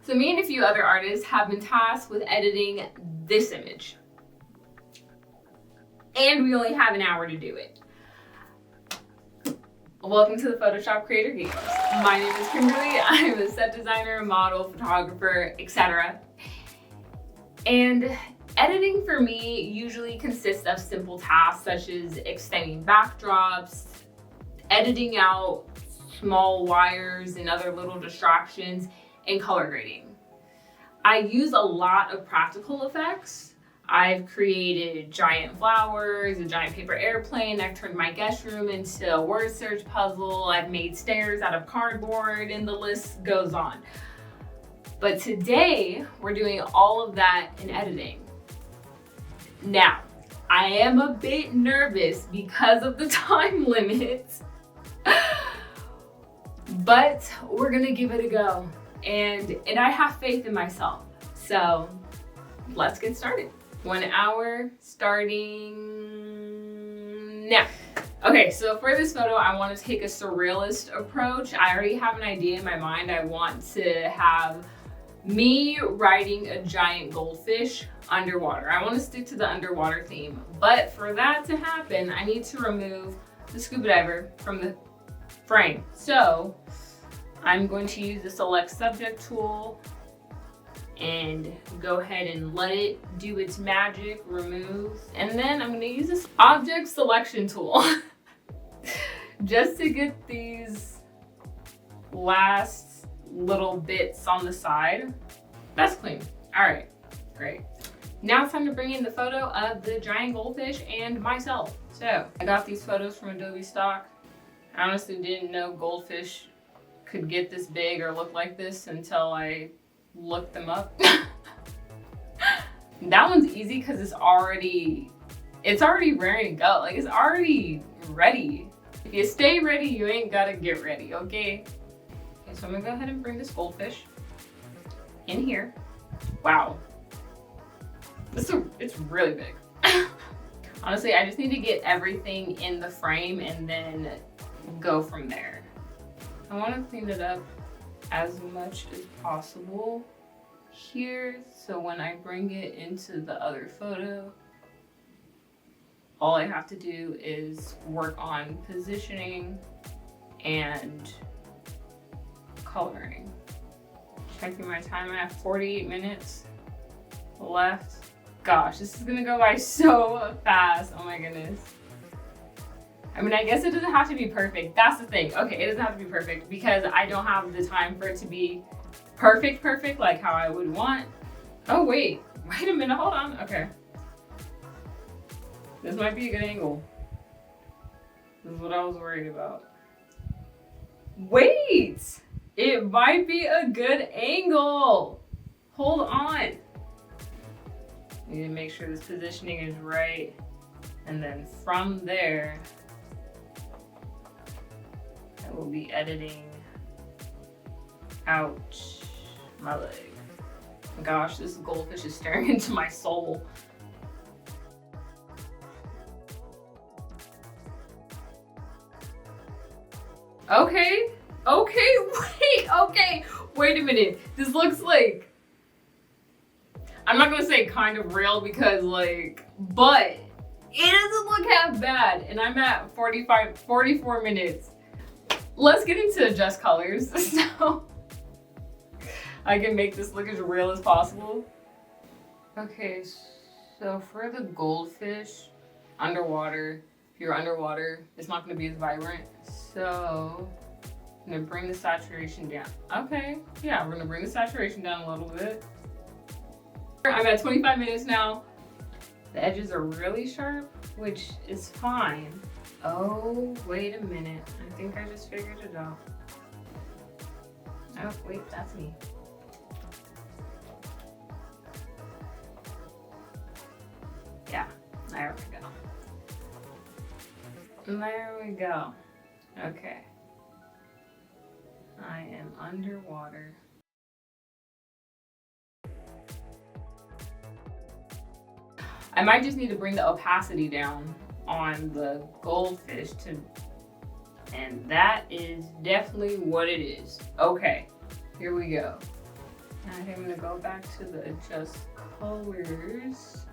So me and a few other artists have been tasked with editing this image. And we only have an hour to do it. Welcome to the Photoshop Creator Games. My name is Kimberly. I'm a set designer, model, photographer, etc. And editing for me usually consists of simple tasks such as extending backdrops, editing out small wires and other little distractions, and color grading. I use a lot of practical effects. I've created giant flowers, a giant paper airplane. I've turned my guest room into a word search puzzle. I've made stairs out of cardboard, and the list goes on. But today, we're doing all of that in editing. Now, I am a bit nervous because of the time limit, but we're gonna give it a go. And I have faith in myself. So let's get started. 1 hour starting now. Okay, so for this photo, I want to take a surrealist approach. I already have an idea in my mind. I want to have me riding a giant goldfish underwater. I want to stick to the underwater theme, but for that to happen, I need to remove the scuba diver from the frame. So I'm going to use the select subject tool and go ahead and let it do its magic, remove. And then I'm gonna use this object selection tool just to get these last little bits on the side. That's clean. All right, great. Now it's time to bring in the photo of the giant goldfish and myself. So I got these photos from Adobe stock. I honestly didn't know goldfish could get this big or look like this until I looked them up. That one's easy because it's already ready to go. Like, it's already ready. If you stay ready, you ain't gotta get ready, okay? Okay, so I'm gonna go ahead and bring this goldfish in here. Wow. It's really big. Honestly, I just need to get everything in the frame and then go from there. I want to clean it up as much as possible here, so when I bring it into the other photo, all I have to do is work on positioning and coloring. Checking my time, I have 48 minutes left. Gosh, this is gonna go by so fast. Oh my goodness. I mean, I guess it doesn't have to be perfect. That's the thing. Okay, it doesn't have to be perfect because I don't have the time for it to be perfect like how I would want. Oh wait a minute, hold on. Okay. This might be a good angle. This is what I was worried about. Wait, it might be a good angle. Hold on. I need to make sure this positioning is right. And then from there, I will be editing out my leg. Gosh, this goldfish is staring into my soul. Okay, wait a minute. This looks like, I'm not gonna say kind of real because but it doesn't look half bad. And I'm at 44 minutes. Let's get into adjust colors so I can make this look as real as possible. Okay, so for the goldfish, underwater, if you're underwater, it's not gonna be as vibrant. So I'm gonna bring the saturation down. Okay, yeah, we're gonna bring the saturation down a little bit. I'm at 25 minutes now. The edges are really sharp, which is fine. Oh, wait a minute. I think I just figured it out. Oh, wait, that's me. Yeah, there we go. There we go. Okay. I am underwater. I might just need to bring the opacity down on the goldfish and that is definitely what it is. Okay, here we go. Now I think I'm gonna go back to the adjust colors.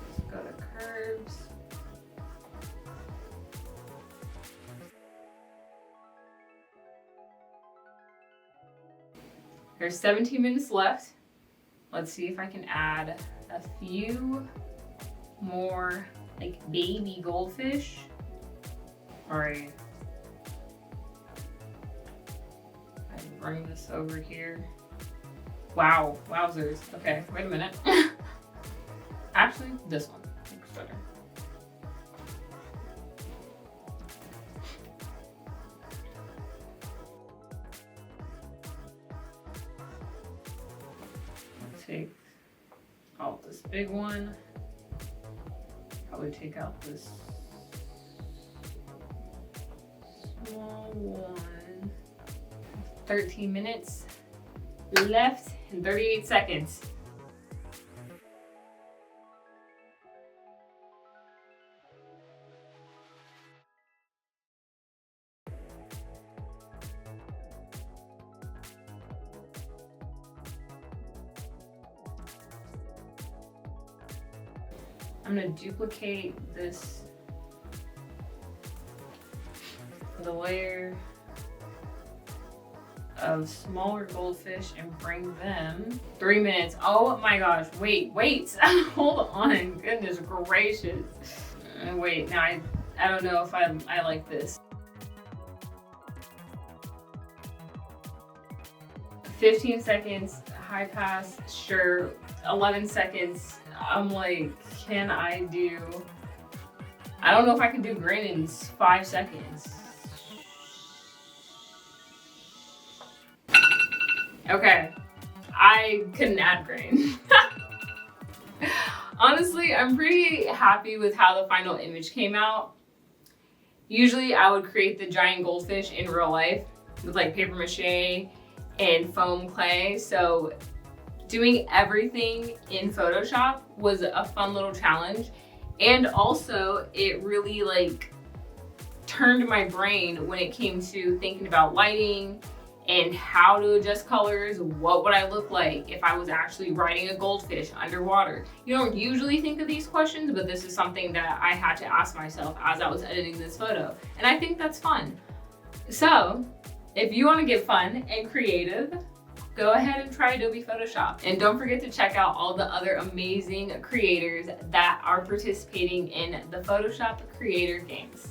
Let's go to curves. There's 17 minutes left. Let's see if I can add a few more like baby goldfish. All right. I bring this over here. Wow, wowzers. Okay, wait a minute. Actually, this one looks better. Take out this big one. Probably take out this small one. 13 minutes left and 38 seconds. I'm gonna duplicate this, the layer of smaller goldfish and bring them 3 minutes. Oh my gosh, wait, hold on, goodness gracious. Wait, now I don't know if I like this. 15 seconds, high pass, sure. 11 seconds, I'm like, I don't know if I can do grain in 5 seconds. Okay, I couldn't add grain. Honestly, I'm pretty happy with how the final image came out. Usually I would create the giant goldfish in real life with like paper mache and foam clay. So doing everything in Photoshop was a fun little challenge. And also it really like turned my brain when it came to thinking about lighting and how to adjust colors. What would I look like if I was actually writing a goldfish underwater? You don't usually think of these questions, but this is something that I had to ask myself as I was editing this photo. And I think that's fun. So if you want to get fun and creative, go ahead and try Adobe Photoshop. And don't forget to check out all the other amazing creators that are participating in the Photoshop Creator Games.